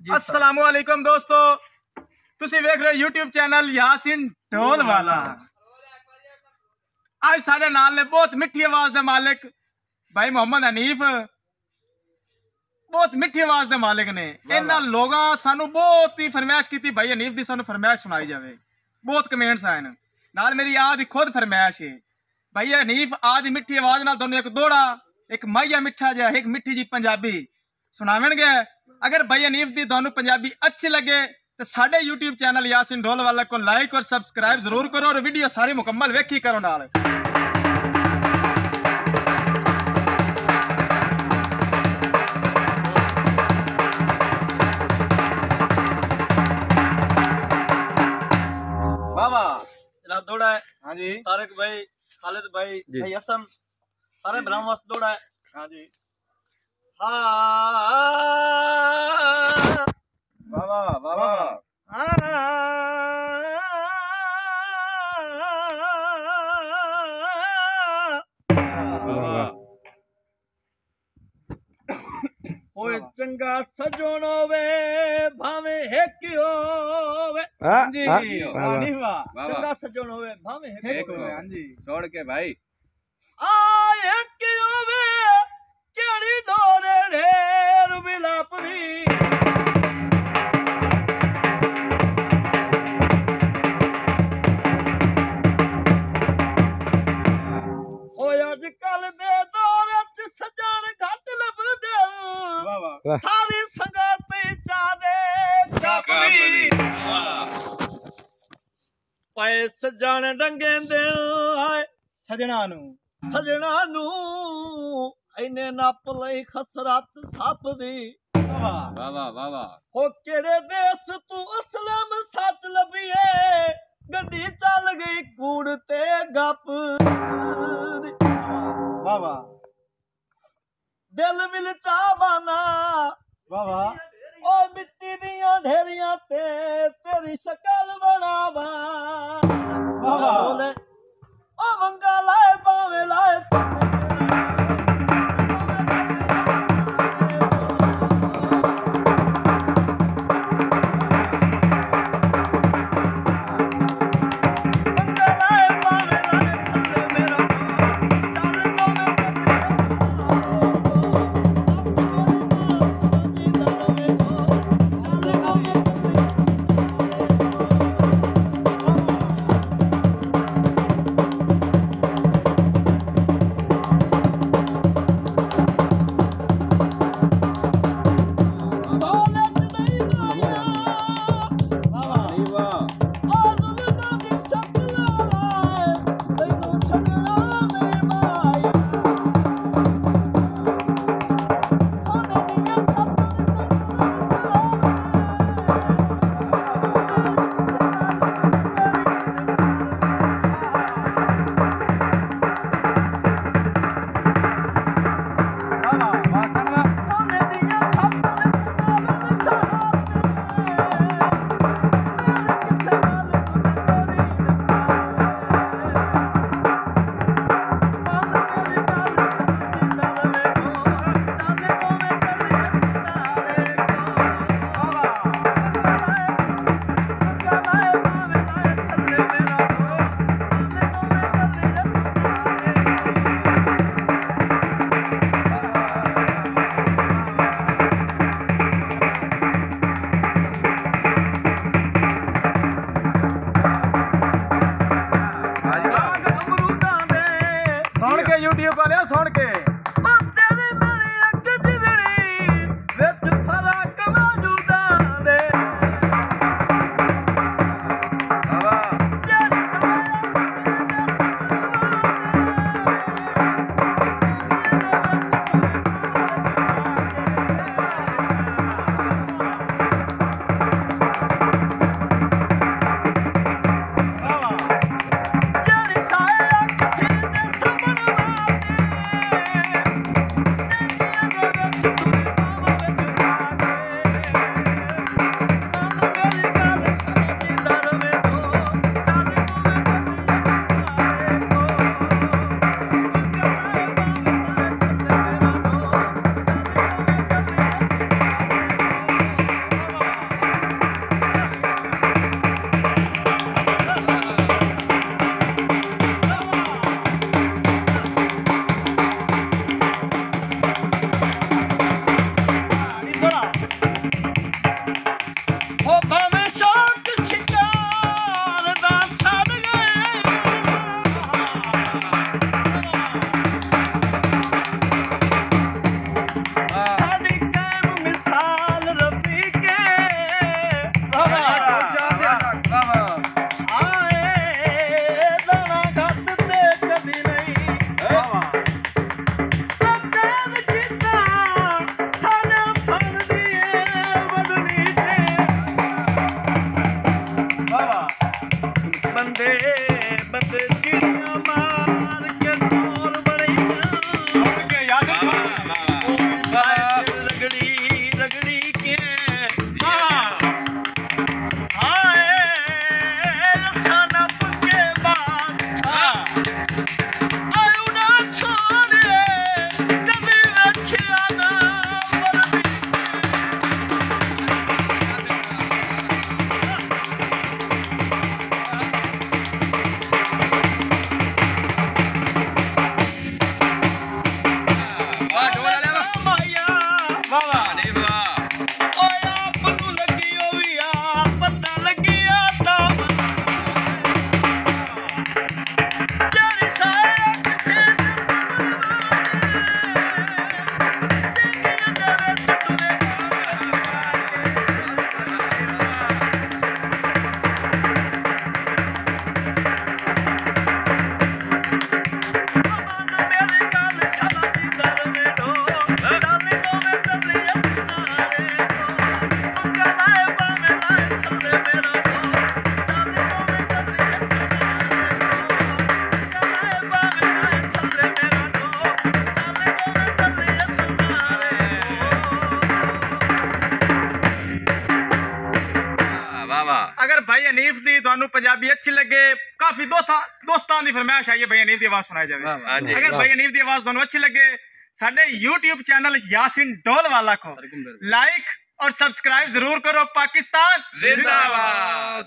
अस्सलामुअलैकुम दोस्तों, तुसी वेख रहे हो यूट्यूब चैनल यासीन ढोल वाला। आज साडे नाल ने बहुत मिठी आवाज दे मालिक भाई मोहम्मद हनीफ, बहुत मिठी आवाज दे मालिक ने। इन्हां लोगां सानू बहुत ही फरमाइश की भाई हनीफ दी सानू फरमाइश सुनाई जावे। बहुत कमेंट्स आए नाल मेरी आज दी खुद फरमाइश है भाई हनीफ आज मिठी आवाज नाल दोनों एक दोड़ा एक माइया मिठा जा एक मिठी जी पंजाबी सुनावेंगे। अगर भाई हनीफ दी दोनों पंजाबी अच्छी लगे तो साडे यूट्यूब चैनल यासीन ढोल वाला को लाइक और सब्सक्राइब जरूर करो और वीडियो सारी मुकम्मल वेखी करो नाल। दौड़ा है। हाँ जी तारिक भाई, खालिद भाई, भाई हसन, सारे ब्राह्मण वास्ते दौड़ा है। हाँ जी बाबा बाबा ओए चंगा सजोन होवे भावे एक होवे। हाँ जी चंगा सजोन होवे भावे एक होवे। हाँ जी छोड़ के भाई एक होवे केड़ी डोरे ढेर बिलापरी। अजकल दे दौर च सजन घट लभदे सारी संगत चादे कापरी। पाए सजन डंगे दे आए सजना नू इने नप लई खसरत सप दी। वाह वाह हो केड़े देश तू असलम सच लभिए गड्डी चल गई कूड़ ते गप दी। बाबा दिल विल चाबाना बाबा ओ मिट्टी दियां ढेरियां ते तेरी शक्ल बनावा। बोले ओ मंगा लाए पावे लाए अगर भाई हनीफ दी ਤੁਹਾਨੂੰ ਪੰਜਾਬੀ अच्छी लगे काफी दोस्तां ਦੀ फरमाइश आई है भाई हनीफ दी आवाज सुनाई जावे अगर भाई हनीफ दी आवाज ਤੁਹਾਨੂੰ अच्छी लगे साडे YouTube चैनल यासिन डोलवाला को लाइक और सब्सक्राइब जरूर करो पाकिस्तान जिंदाबाद।